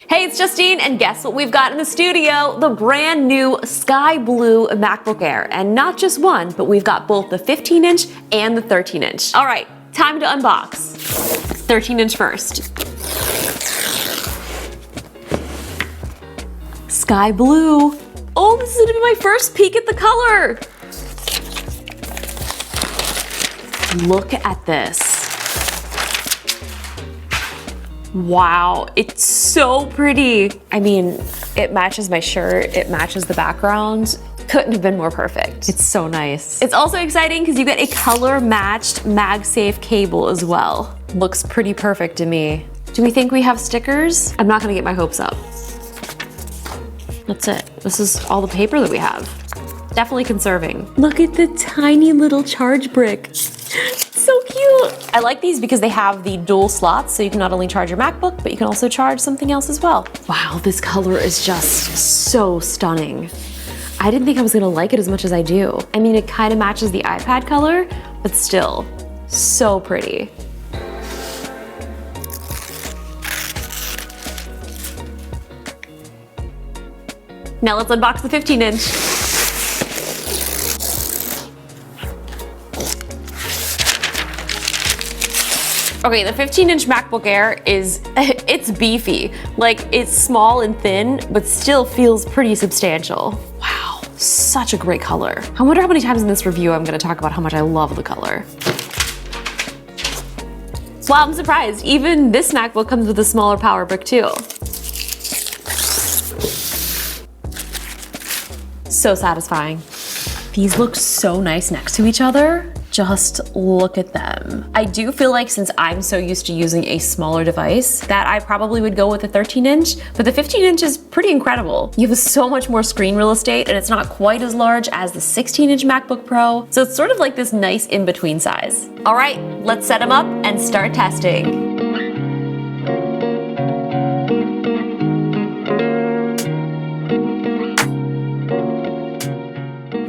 Hey, it's Justine, and guess what we've got in the studio? The brand new Sky Blue MacBook Air. And not just one, but we've got both the 15-inch and the 13-inch. All right, time to unbox. 13-inch first. Sky Blue. Oh, this is gonna be my first peek at the color. Look at this. Wow, it's so pretty. I mean, it matches my shirt, it matches the background. Couldn't have been more perfect. It's so nice. It's also exciting because you get a color matched MagSafe cable as well. Looks pretty perfect to me. Do we think we have stickers? I'm not gonna get my hopes up. That's it. This is all the paper that we have. Definitely conserving. Look at the tiny little charge brick. So cute. I like these because they have the dual slots, so you can not only charge your MacBook, but you can also charge something else as well. Wow, this color is just so stunning. I didn't think I was gonna like it as much as I do. I mean, it kind of matches the iPad color, but still, so pretty. Now let's unbox the 15-inch. Okay, the 15-inch MacBook Air it's beefy. Like, it's small and thin, but still feels pretty substantial. Wow, such a great color. I wonder how many times in this review I'm gonna talk about how much I love the color. Wow, I'm surprised. Even this MacBook comes with a smaller power brick too. So satisfying. These look so nice next to each other. Just look at them. I do feel like since I'm so used to using a smaller device that I probably would go with the 13-inch, but the 15-inch is pretty incredible. You have so much more screen real estate and it's not quite as large as the 16-inch MacBook Pro, so it's sort of like this nice in-between size. All right, let's set them up and start testing.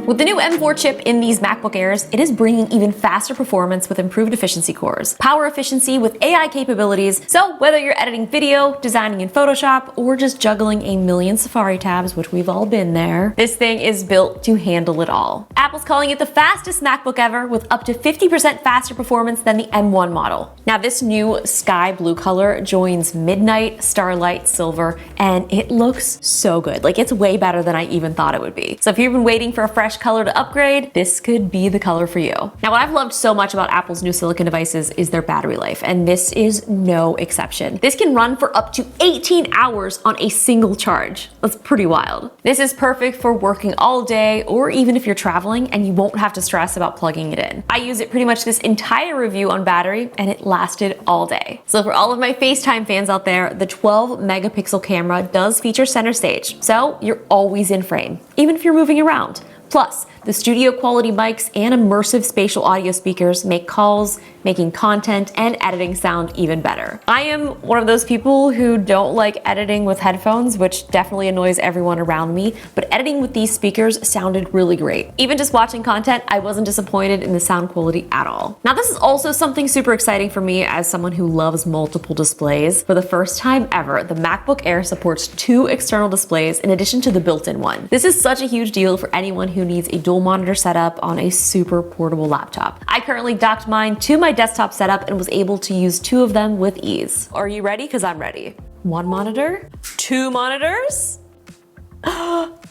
With the new M4 chip in these MacBook Airs, it is bringing even faster performance with improved efficiency cores, power efficiency with AI capabilities, so whether you're editing video, designing in Photoshop, or just juggling a million Safari tabs, which we've all been there, this thing is built to handle it all. Apple's calling it the fastest MacBook ever with up to 50% faster performance than the M1 model. Now this new Sky Blue color joins Midnight, Starlight, Silver, and it looks so good. Like, it's way better than I even thought it would be. So if you've been waiting for a fresh color to upgrade, this could be the color for you. Now, what I've loved so much about Apple's new silicon devices is their battery life, and this is no exception. This can run for up to 18 hours on a single charge. That's pretty wild. This is perfect for working all day, or even if you're traveling and you won't have to stress about plugging it in. I use it pretty much this entire review on battery, and it lasted all day. So for all of my FaceTime fans out there, the 12 megapixel camera does feature center stage, so you're always in frame, even if you're moving around. Plus, the studio quality mics and immersive spatial audio speakers make calls, making content and editing sound even better. I am one of those people who don't like editing with headphones, which definitely annoys everyone around me, but editing with these speakers sounded really great. Even just watching content, I wasn't disappointed in the sound quality at all. Now, this is also something super exciting for me as someone who loves multiple displays. For the first time ever, the MacBook Air supports 2 external displays in addition to the built-in one. This is such a huge deal for anyone who needs a dual monitor setup on a super portable laptop. I currently docked mine to my desktop setup and was able to use 2 of them with ease. Are you ready? Because I'm ready. 1 monitor, 2 monitors,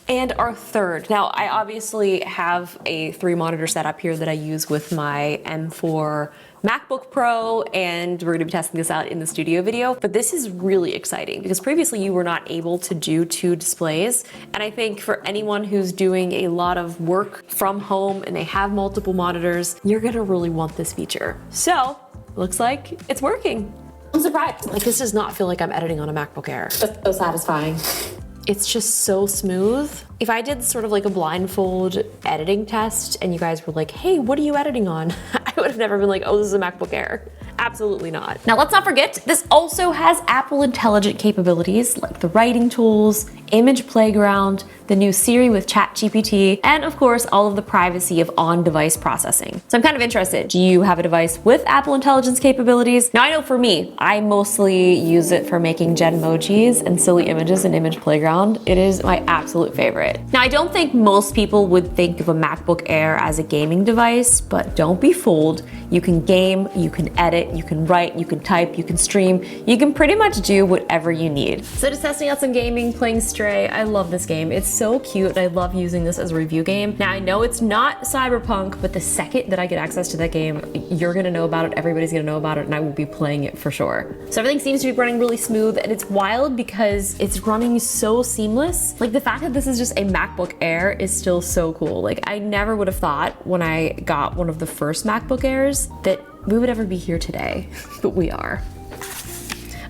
and our third. Now, I obviously have a 3 monitor setup here that I use with my M4 MacBook Pro, and we're gonna be testing this out in the studio video, but this is really exciting because previously you were not able to do 2 displays, and I think for anyone who's doing a lot of work from home and they have multiple monitors, you're gonna really want this feature. So, looks like it's working. I'm surprised. Like, this does not feel like I'm editing on a MacBook Air. It's so satisfying. It's just so smooth. If I did sort of like a blindfold editing test and you guys were like, hey, what are you editing on? I would have never been like, oh, this is a MacBook Air. Absolutely not. Now, let's not forget, this also has Apple Intelligent capabilities like the writing tools, image playground, the new Siri with ChatGPT, and of course, all of the privacy of on-device processing. So I'm kind of interested. Do you have a device with Apple Intelligence capabilities? Now I know for me, I mostly use it for making Genmojis and silly images in Image Playground. It is my absolute favorite. Now I don't think most people would think of a MacBook Air as a gaming device, but don't be fooled. You can game, you can edit, you can write, you can type, you can stream, you can pretty much do whatever you need. So just testing out some gaming, playing Stray. I love this game. It's so cute. I love using this as a review game. Now I know it's not Cyberpunk, but the second that I get access to that game, you're gonna know about it, everybody's gonna know about it, and I will be playing it for sure. So everything seems to be running really smooth, and it's wild because it's running so seamless. Like the fact that this is just a MacBook Air is still so cool. Like I never would have thought when I got one of the first MacBook Airs that we would ever be here today, but we are.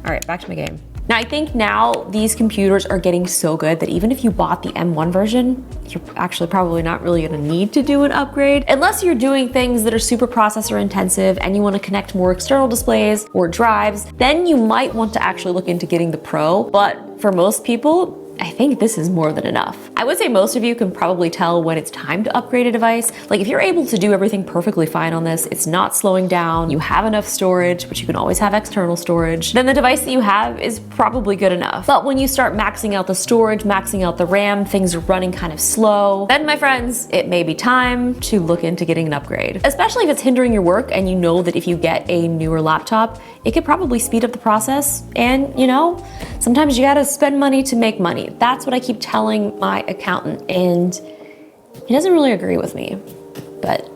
All right, back to my game. Now I think now these computers are getting so good that even if you bought the M1 version, you're actually probably not really gonna need to do an upgrade unless you're doing things that are super processor intensive and you wanna connect more external displays or drives, then you might want to actually look into getting the Pro. But for most people, I think this is more than enough. I would say most of you can probably tell when it's time to upgrade a device. Like if you're able to do everything perfectly fine on this, it's not slowing down, you have enough storage, but you can always have external storage, then the device that you have is probably good enough. But when you start maxing out the storage, maxing out the RAM, things are running kind of slow, then my friends, it may be time to look into getting an upgrade. Especially if it's hindering your work and you know that if you get a newer laptop, it could probably speed up the process. And you know, sometimes you gotta spend money to make money. That's what I keep telling my accountant, and he doesn't really agree with me, but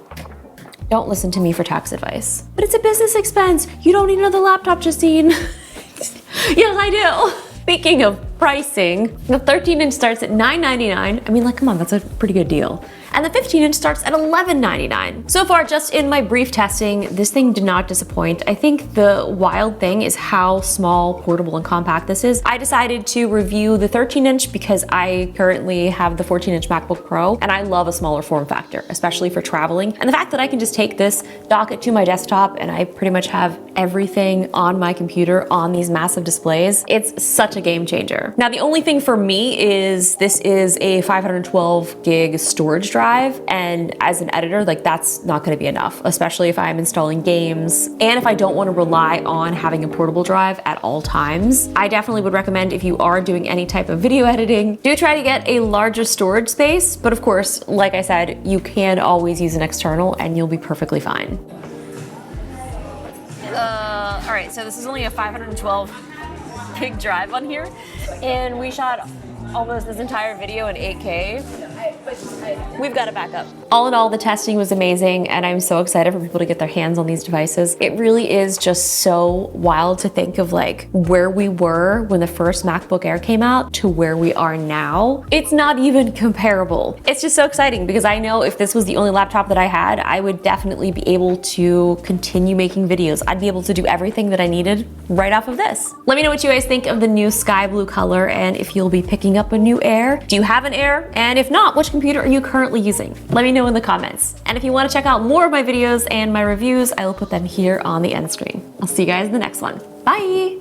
don't listen to me for tax advice. But it's a business expense. You don't need another laptop, Justine. Yes, I do. Speaking of pricing, the 13-inch starts at $999. I mean, like, come on, that's a pretty good deal. And the 15-inch starts at $1199. So far, just in my brief testing, this thing did not disappoint. I think the wild thing is how small, portable, and compact this is. I decided to review the 13-inch because I currently have the 14-inch MacBook Pro, and I love a smaller form factor, especially for traveling. And the fact that I can just take this, dock it to my desktop, and I pretty much have everything on my computer on these massive displays, it's such a game changer. Now, the only thing for me is this is a 512 gig storage drive. And as an editor, like that's not gonna be enough, especially if I'm installing games and if I don't wanna rely on having a portable drive at all times. I definitely would recommend if you are doing any type of video editing, do try to get a larger storage space. But of course, like I said, you can always use an external and you'll be perfectly fine. All right, so this is only a 512 gig drive on here. And we shot almost this entire video in 8K. We've got to back up. All in all, the testing was amazing, and I'm so excited for people to get their hands on these devices. It really is just so wild to think of like where we were when the first MacBook Air came out to where we are now. It's not even comparable. It's just so exciting because I know if this was the only laptop that I had, I would definitely be able to continue making videos. I'd be able to do everything that I needed right off of this. Let me know what you guys think of the new sky blue color and if you'll be picking up a new Air. Do you have an Air? And if not, which computer are you currently using? Let me know in the comments. And if you want to check out more of my videos and my reviews, I will put them here on the end screen. I'll see you guys in the next one. Bye!